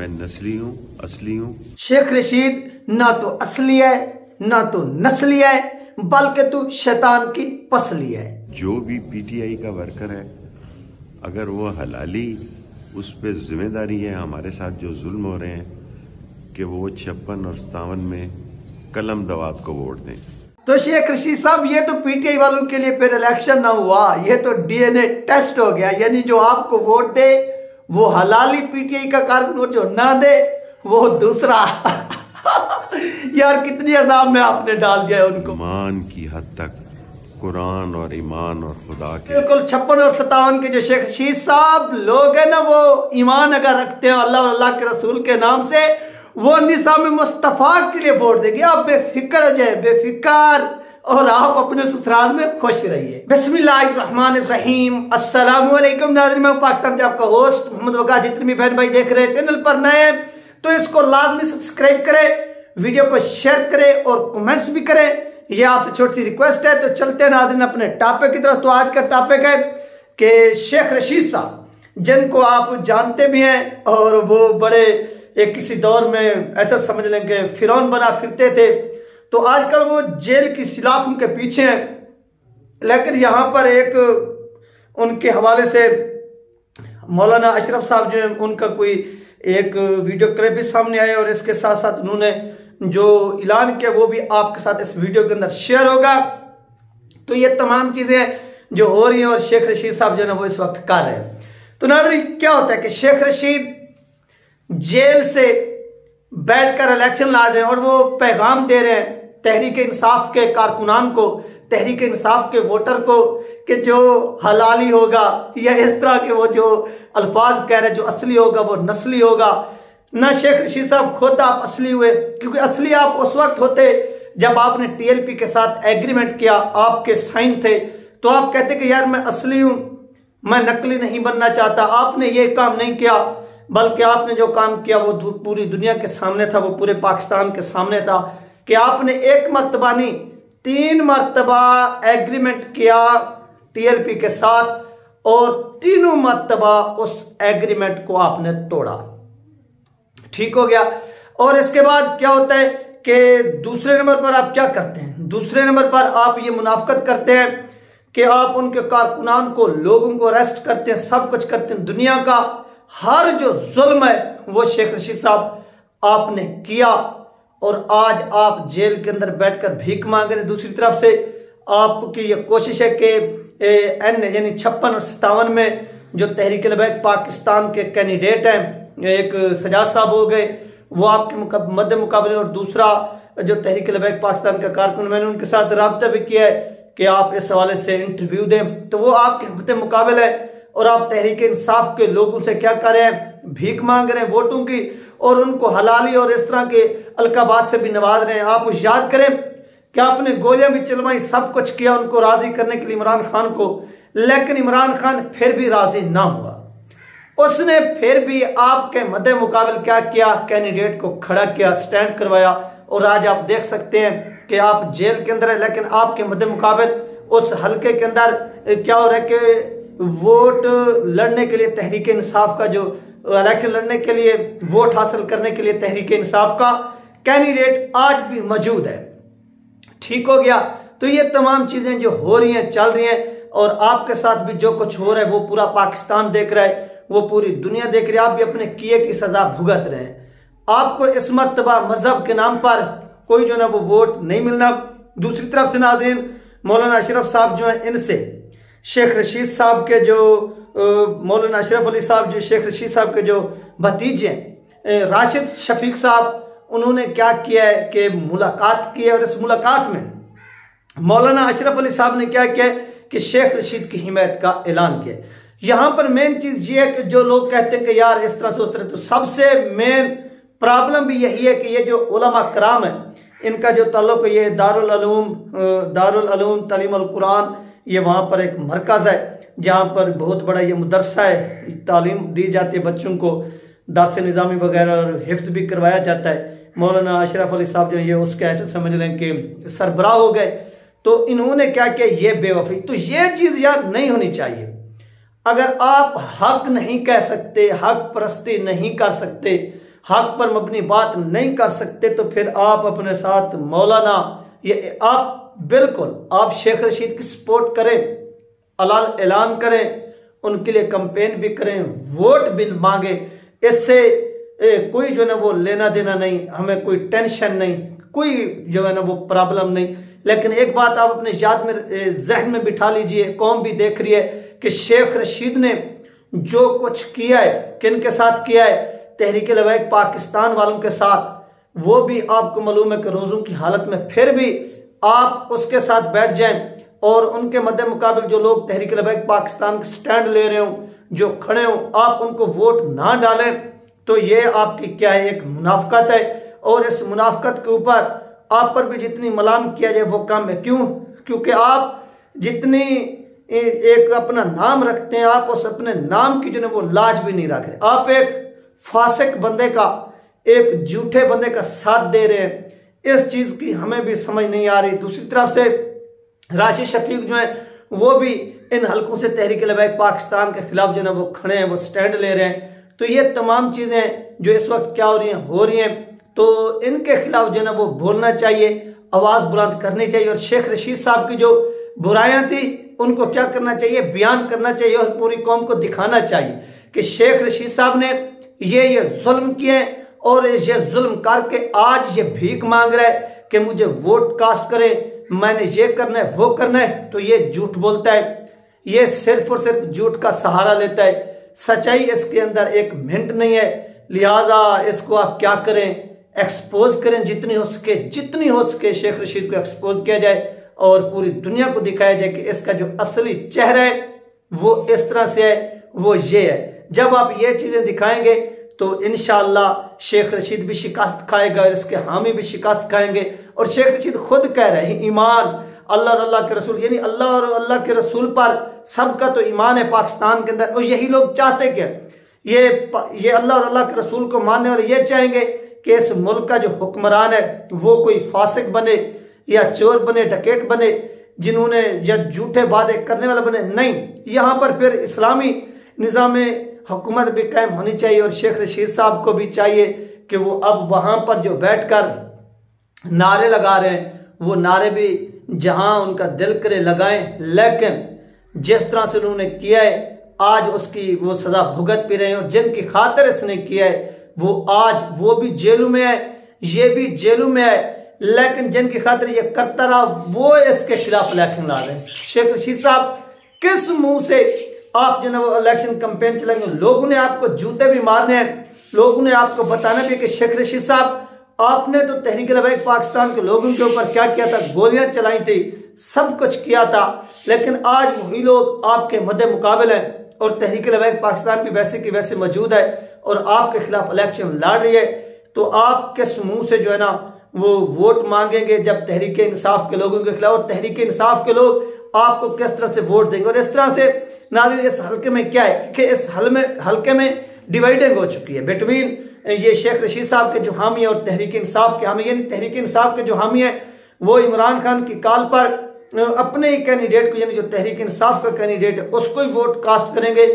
मैं नस्ली हूँ, असली हूँ। शेख रशीद ना तो असली है ना तो नस्ली है, बल्कि तू शैतान की पसली है। जो भी पीटीआई का वर्कर है, अगर वो हलाली, उस पे जिम्मेदारी है हमारे साथ जो जुल्म हो रहे हैं कि वो 56 और 57 में कलम दवात को वोट दें। तो शेख रशीद साहब, ये तो पीटीआई वालों के लिए फिर इलेक्शन ना हुआ, ये तो डीएनए टेस्ट हो गया। यानी जो आपको वोट दे वो हलाली पीटीआई का कारकुन, और जो ना दे वो दूसरा। यार कितनी अजाब में आपने डाल दिया उनको। ईमान की हद तक कुरान और ईमान और खुदा के, बिल्कुल 56 और 57 के जो शेख रशीद साहब लोग है ना, वो ईमान अगर रखते हैं अल्लाह और अल्लाह के रसूल के नाम से, वो निज़ाम मुस्तफा के लिए वोट देंगे। आप बेफिक्र हो जाए, बेफिक्र, और आप अपने ससुराल में खुश रहिए। बिस्मिल्लाहिर्रहमानिर्रहीम। अस्सलाम वालेकुम नाज़रीन, मैं पाकिस्तान से आपका होस्ट मोहम्मद वकास। जितने भी बहन भाई देख रहे हैं चैनल पर नए हैं तो इसको लाजमी सब्सक्राइब करें, वीडियो को शेयर करें और कमेंट्स भी करें, ये आपसे छोटी सी रिक्वेस्ट है। तो चलते हैं नाज़रीन अपने टॉपिक की तरफ। तो आज का टॉपिक है कि शेख रशीद साहब, जिनको आप जानते भी हैं और वो बड़े एक किसी दौर में ऐसा समझ लें कि फिरौन बना फिरते थे, तो आजकल वो जेल की सलाखों के पीछे हैं। लेकिन यहाँ पर एक उनके हवाले से मौलाना अशरफ साहब जो है, उनका कोई एक वीडियो क्लिप भी सामने आया और इसके साथ साथ उन्होंने जो ऐलान किया वो भी आपके साथ इस वीडियो के अंदर शेयर होगा। तो ये तमाम चीजें जो हो रही हैं और शेख रशीद साहब जो है वो इस वक्त कर रहे हैं। तो नाज़रीन, क्या होता है कि शेख रशीद जेल से बैठकर इलेक्शन लड़ रहे हैं और वो पैगाम दे रहे हैं तहरीक इंसाफ के कारकुनान को, तहरीक इंसाफ के वोटर को, कि जो हलाली होगा या इस तरह के वो जो अल्फाज कह रहे हैं, जो असली होगा वो नस्ली होगा। ना शेख रशीद साहब खुद आप असली हुए, क्योंकि असली आप उस वक्त होते जब आपने टीएलपी के साथ एग्रीमेंट किया, आपके साइन थे, तो आप कहते कि यार मैं असली हूं, मैं नकली नहीं बनना चाहता। आपने ये काम नहीं किया, बल्कि आपने जो काम किया वो पूरी दुनिया के सामने था, वो पूरे पाकिस्तान के सामने था कि आपने एक मर्तबा नहीं 3 मर्तबा एग्रीमेंट किया टीएलपी के साथ और तीनों मर्तबा उस एग्रीमेंट को आपने तोड़ा। ठीक हो गया। और इसके बाद क्या होता है कि दूसरे नंबर पर आप क्या करते हैं? दूसरे नंबर पर आप ये मुनाफकत करते हैं कि आप उनके कारकुनान को, लोगों को अरेस्ट करते हैं, सब कुछ करते हैं। दुनिया का हर जो जुल्म है वो शेख रशीद साहब आपने किया और आज आप जेल के अंदर बैठकर भीख मांग रहे हैं। दूसरी तरफ से आपकी ये कोशिश है कि यानी 56 और 57 में जो तहरीक लबैक पाकिस्तान के कैंडिडेट हैं, एक सजाद साहब हो गए, वो आपके मध्य मुकाबले, और दूसरा जो तहरीक लबैक पाकिस्तान का कारकुन, मैंने उनके साथ रब्ता भी किया है कि आप इस हवाले से इंटरव्यू दें, तो वो आपके मध्य मुकाबले है और आप तहरीक इंसाफ के लोगों से क्या कर रहे हैं? भीख मांग रहे हैं वोटों की, और उनको हलाली और इस तरह के अलकाबात से भी नवाज रहे हैं। आप याद करें कि आपने गोलियां भी चलवाई, सब कुछ किया उनको राजी करने के लिए इमरान खान को, लेकिन इमरान खान फिर भी राजी ना हुआ। उसने फिर भी आपके मध्य मुकाबले क्या किया? कैंडिडेट को खड़ा किया, स्टैंड करवाया, और आज आप देख सकते हैं कि आप जेल के अंदर है, लेकिन आपके मध्य मुकाबले उस हल्के के अंदर क्या हो रहा है कि वोट लड़ने के लिए तहरीक इंसाफ का, जो इलेक्शन लड़ने के लिए, वोट हासिल करने के लिए तहरीक इंसाफ का कैंडिडेट आज भी मौजूद है। ठीक हो गया। तो ये तमाम चीजें जो हो रही हैं, चल रही हैं, और आपके साथ भी जो कुछ हो रहा है वो पूरा पाकिस्तान देख रहा है, वो पूरी दुनिया देख रही है। आप भी अपने किए की सजा भुगत रहे हैं। आपको इस मर्तबा मजहब के नाम पर कोई जो ना वो वोट नहीं मिलना। दूसरी तरफ से नाज़रीन, मौलाना अशरफ साहब जो है, इनसे शेख रशीद साहब के जो मौलाना अशरफ अली साहब, जो शेख रशीद साहब के जो भतीजे हैं राशिद शफीक साहब, उन्होंने क्या किया है कि मुलाकात की है, और इस मुलाकात में मौलाना अशरफ अली साहब ने क्या किया है कि शेख रशीद की हिमायत का ऐलान किया। यहां पर मेन चीज ये है कि जो लोग कहते हैं कि यार इस तरह से उस तरह, तो सबसे मेन प्रॉब्लम भी यही है कि ये जो उलमा कराम है, इनका जो ताल्लुक है, ये दारुल उलूम तालीम अल कुरान, ये वहां पर एक मरकज है जहां पर बहुत बड़ा ये मदरसा है, तालीम दी जाती है बच्चों को, दर्स निज़ामी वगैरह और हिफ्ज भी करवाया जाता है। मौलाना अशरफ अली साहब जो ये उसके ऐसे समझ लें कि सरबराह हो गए। तो इन्होंने क्या किया? ये बेवफी। तो ये चीज यार नहीं होनी चाहिए। अगर आप हक नहीं कह सकते, हक परस्ती नहीं कर सकते, हक पर मबनी बात नहीं कर सकते तो फिर आप अपने साथ मौलाना ये आप बिल्कुल आप शेख रशीद की सपोर्ट करें, ऐलान करें, उनके लिए कंपेन भी करें, वोट भी मांगे। इससे कोई जो है ना वो लेना देना नहीं, हमें कोई टेंशन नहीं, कोई जो है ना वो प्रॉब्लम नहीं। लेकिन एक बात आप अपने याद में जहन में बिठा लीजिए, कौम भी देख रही है कि शेख रशीद ने जो कुछ किया है, किन के साथ किया है, तहरीक लबैक पाकिस्तान वालों के साथ, वो भी आपको मालूम है कि रोजों की हालत में फिर भी आप उसके साथ बैठ जाएं और उनके मद्दे मुकाबिल जो लोग तहरीक लबैक पाकिस्तान के स्टैंड ले रहे हों, जो खड़े हों, आप उनको वोट ना डालें तो ये आपकी क्या है, एक मुनाफकत है। और इस मुनाफकत के ऊपर आप पर भी जितनी मलाम किया जाए वो कम है। क्यों? क्योंकि आप जितनी एक अपना नाम रखते हैं, आप उस अपने नाम की जो है वो लाज भी नहीं रख रहे। आप एक फासिक बंदे का, एक झूठे बंदे का साथ दे रहे हैं। इस चीज की हमें भी समझ नहीं आ रही। दूसरी तरफ से राशिद शफीक जो है वो भी इन हलकों से तहरीक लबैक पाकिस्तान के खिलाफ जो है वो खड़े हैं, वो स्टैंड ले रहे हैं। तो ये तमाम चीजें जो इस वक्त क्या हो रही हैं, तो इनके खिलाफ जो है ना वो बोलना चाहिए, आवाज बुलंद करनी चाहिए। और शेख रशीद साहब की जो बुराइयां थी उनको क्या करना चाहिए, बयान करना चाहिए और पूरी कौम को दिखाना चाहिए कि शेख रशीद साहब ने ये जुल्म किए और ये जुल्म करके आज ये भीख मांग रहा है कि मुझे वोट कास्ट करें, मैंने ये करना है, वो करना है। तो ये झूठ बोलता है, ये सिर्फ और सिर्फ झूठ का सहारा लेता है। सच्चाई इसके अंदर एक मिनट नहीं है। लिहाजा इसको आप क्या करें, एक्सपोज करें, जितनी हो सके शेख रशीद को एक्सपोज किया जाए और पूरी दुनिया को दिखाया जाए कि इसका जो असली चेहरा है वो इस तरह से है, वो ये है। जब आप ये चीजें दिखाएंगे तो इंशाअल्लाह शेख रशीद भी शिकस्त खाएगा और इसके हामी भी शिकस्त खाएंगे। और शेख रशीद खुद कह रहे हैं ईमान अल्लाह और अल्लाह के रसूल, यानी अल्लाह और अल्लाह के रसूल पर सबका तो ईमान है पाकिस्तान के अंदर। और यही लोग चाहते क्या, ये अल्लाह और अल्लाह के रसूल को मानने वाले ये चाहेंगे कि इस मुल्क का जो हुक्मरान है वो कोई फासिक बने या चोर बने, डकैत बने, जिन्होंने या झूठे वादे करने वाला बने। नहीं, यहाँ पर फिर इस्लामी निज़ाम हुकूमत भी कायम होनी चाहिए। और शेख रशीद साहब को भी चाहिए कि वो अब वहां पर जो बैठकर नारे लगा रहे हैं वो नारे भी जहां उनका दिल करे लगाएं, लेकिन जिस तरह से उन्होंने किया है आज उसकी वो सजा भुगत भी रहे हैं। और जिनकी खातिर इसने किया है वो आज वो भी जेलों में है, ये भी जेलों में है, लेकिन जिनकी खातिर ये करता रहा वो इसके खिलाफ इलेक्शन ला रहे हैं। शेख रशीद साहब किस मुंह से आप जो है वो इलेक्शन कैंपेन चलाएंगे? लोगों ने आपको जूते भी मारने हैं, लोगों ने आपको बताना भी कि शेख रशीद साहब आपने तो तहरीक लबैक पाकिस्तान के लोगों के ऊपर क्या किया था, गोलियां चलाई थी, सब कुछ किया था, लेकिन आज वही लोग आपके मद्दे मुकाबले हैं और तहरीक लबैक पाकिस्तान भी वैसे की वैसे मौजूद है और आपके खिलाफ इलेक्शन लड़ रही है। तो आप किस मुंह से जो है ना वो वोट मांगेंगे जब तहरीक इंसाफ के लोगों के खिलाफ, और तहरीक इंसाफ के लोग आपको किस तरह से वोट देंगे? और इस तरह से नाज़रीन इस हल्के में क्या है कि इस हल्के में डिवाइडिंग हो चुकी है बिटवीन ये शेख रशीद साहब के जो हामी है और तहरीक इंसाफ के हामी। यानी तहरीक इंसाफ के जो हामी है वो इमरान खान की कॉल पर अपने ही कैंडिडेट को, यानी जो तहरीक इंसाफ का कैंडिडेट है उसको ही वोट कास्ट करेंगे,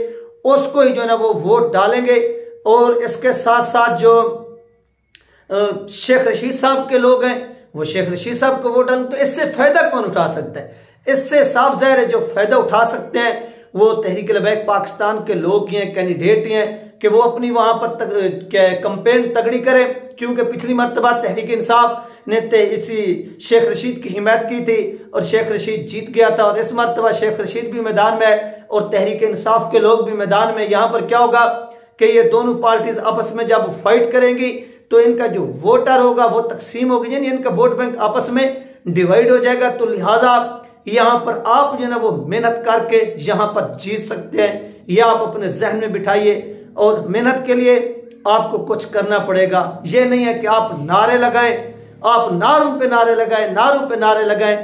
उसको ही जो है ना वो वोट डालेंगे। और इसके साथ साथ जो शेख रशीद साहब के लोग हैं वो शेख रशीद साहब को वोट डालेंगे। तो इससे फायदा कौन उठा सकता है? इससे साफ जाहिर है जो फायदा उठा सकते हैं वो तहरीक लबैक पाकिस्तान के लोग ही हैं, कैंडिडेट ही हैं कि वो अपनी वहां पर कंपेन तगड़ी करें। क्योंकि पिछली मरतबा तहरीक इंसाफ ने इसी शेख रशीद की हिमायत की थी और शेख रशीद जीत गया था, और इस मरतबा शेख रशीद भी मैदान में है और तहरीक इंसाफ के लोग भी मैदान में। यहाँ पर क्या होगा कि ये दोनों पार्टीज आपस में जब फाइट करेंगी तो इनका जो वोटर होगा वो तकसीम होगी, यानी इनका वोट बैंक आपस में डिवाइड हो जाएगा। तो लिहाजा यहाँ पर आप जो है ना वो मेहनत करके यहाँ पर जीत सकते हैं, ये आप अपने जहन में बिठाइए। और मेहनत के लिए आपको कुछ करना पड़ेगा। ये नहीं है कि आप नारे लगाएं, आप नारों पे नारे लगाएं, नारों पे नारे लगाएं,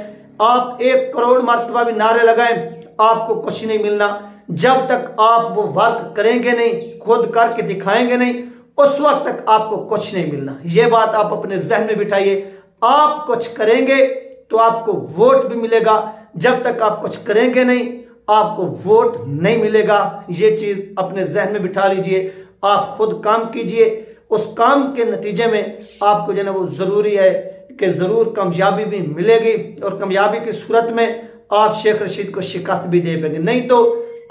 आप 1 करोड़ मरतबा भी नारे लगाएं, आपको कुछ नहीं मिलना। जब तक आप वो वर्क करेंगे नहीं, खुद करके दिखाएंगे नहीं, उस वक्त तक आपको कुछ नहीं मिलना। ये बात आप अपने जहन में बिठाइए। आप कुछ करेंगे तो आपको वोट भी मिलेगा, जब तक आप कुछ करेंगे नहीं आपको वोट नहीं मिलेगा। ये चीज अपने जहन में बिठा लीजिए। आप खुद काम कीजिए उस काम के नतीजे में आपको जो है ना वो जरूरी है कि जरूर कामयाबी भी मिलेगी, और कामयाबी की सूरत में आप शेख रशीद को शिकस्त भी दे पाएंगे। नहीं तो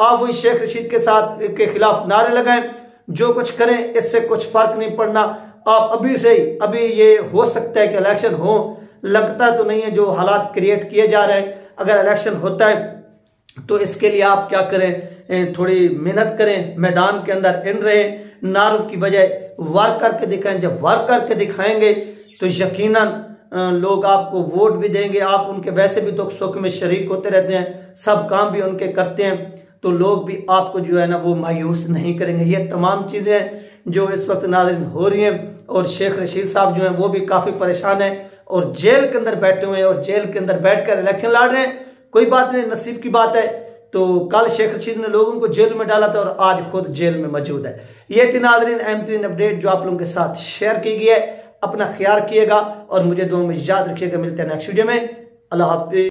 आप वही शेख रशीद के साथ के खिलाफ नारे लगाएं, जो कुछ करें इससे कुछ फर्क नहीं पड़ना। आप अभी से ही, अभी ये हो सकता है कि इलेक्शन हो, लगता तो नहीं है, जो हालात क्रिएट किए जा रहे हैं, अगर इलेक्शन होता है तो इसके लिए आप क्या करें, थोड़ी मेहनत करें, मैदान के अंदर इन रहे, नारों की बजाय वर्क करके दिखाएं। जब वर्क करके दिखाएंगे तो यकीनन लोग आपको वोट भी देंगे। आप उनके वैसे भी दुख सुख में शरीक होते रहते हैं, सब काम भी उनके करते हैं, तो लोग भी आपको जो है ना वो मायूस नहीं करेंगे। ये तमाम चीजें जो इस वक्त नाज़रीन हो रही हैं, और शेख रशीद साहब जो हैं वो भी काफी परेशान हैं और जेल के अंदर बैठे हुए हैं, और जेल के अंदर बैठकर इलेक्शन लड़ रहे हैं। कोई बात नहीं, नसीब की बात है। तो कल शेख रशीद ने लोगों को जेल में डाला था और आज खुद जेल में मौजूद है। ये थी नाज़रीन अहम तरीन अपडेट जो आप लोगों के साथ शेयर की गई है। अपना ख्याल रखिएगा और मुझे दुआ में याद रखिएगा। मिलते हैं नेक्स्ट वीडियो में। अल्लाह हाफिज।